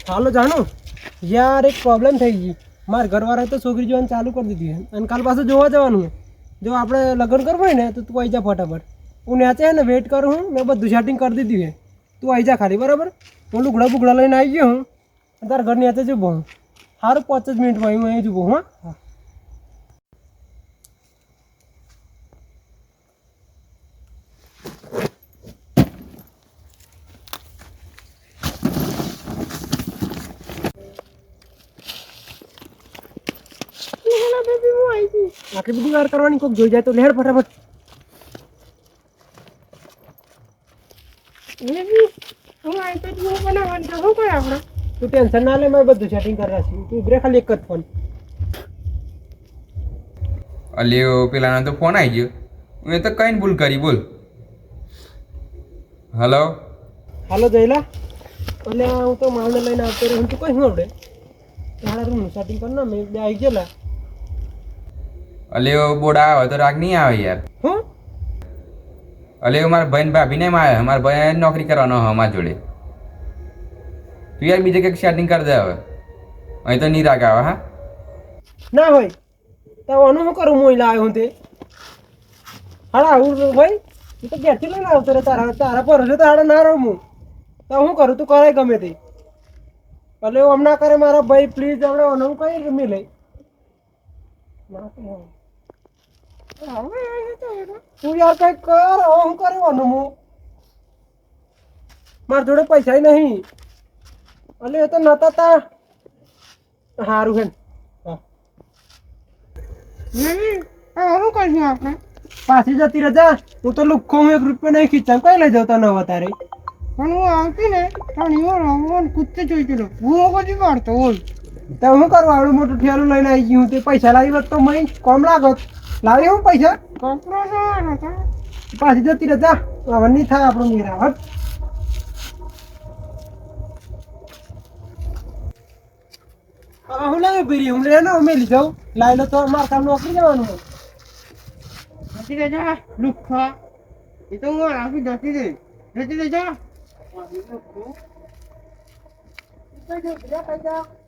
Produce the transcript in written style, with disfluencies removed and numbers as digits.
હાલો જાણો યાર એક પ્રોબ્લેમ થઈ ગઈ મારા ઘરવાળાએ તો છોકરી જોવાનું ચાલુ કરી દીધી છે અને કાલ પાછું જોવા જવાનું છે જો આપણે લગ્ન કરવું હોય ને તો તું આવી જા ફટાફટ હું નેચે ને વેઇટ કરું હું મેં બધું સેટિંગ કરી દીધું છે તું આવી જા ખાલી બરાબર હું લુગડા બુગડા લઈને આવી ગયો હું તારા ઘર નેચે જ ઊભો હું સારું 5 જ મિનિટમાં હું અહીં જ ઊભો હું હા આટલી બધી વાર કરવાની કોઈક જોઈ જાય તો લેડ ફટાફટ તું ટેન્શન ના લે મેં બધું સેટિંગ કરી રાખી તું ઉભરે ખાલી એક જ ફોન અલ્યો પેલાનો તો ફોન આવી ગયો મેં તો કઈ ભૂલ કરી બોલ હલો હાલો જયલા એટલે હું તો માવને લઈને આવતો રહ્યો તું કઈ શું આવડે તારા રૂમનું સેટિંગ કર ના મેં બે આવી ગયેલા અલ્યો બોડા આવે તો રાગ નહીં આવે યાર હું અલ્યો મારા ભાઈ ભાભી ને મારે મારા ભાઈ નોકરી કરવાનો હોય અમારા જોડે તું યાર બીજે કંઈક સેટિંગ કરી દે હવે અહીં તો નહીં રાગ આવે હા ના ભાઈ તો આનું શું કરું હું આવ્યો હું તે હાડા આવું ભાઈ તું તો ઘેરથી લઈને આવતો રે તારા તારા પર હશે તો હાડા ના રહું હું તો હું કરું તું કરાય ગમે તે ભલે આમ ના કરે મારા ભાઈ પ્લીઝ આપણે હું કઈ ગમી લઈ તું યાર કઈ કર હું કરવાનું હું મારા જોડે પૈસા નહીં એટલે એ તો નતા તા સારું છે શું કરીએ આપણે પાછી જતી રજા હું તો લુખ્ખો હું 1 રૂપિયા નહીં ખીચામ કઈ લઈ જતા નવા તારે પણ હું આવતી ને પણ કૂદતે જોઈ ગયેલો હું કદી પાડતો બોલ તો હું કરું આવડું મોટું ઠેલું લઈને આવી ગયું તે પૈસા લાવી હોત તો મય કોમ લાગત લાવી હું પૈસા કપડો ના પાછી જતી રજા હવે નહીં થાય આપણું મેરા હટ હું લાવી પીરી હું લે ને મેલી જાઉં લાવી લો તો મારા કામ નોકરી જવાનું જતી રહેજા લુખ્ખા એ તો હું રાખી જતી રહેજા હોય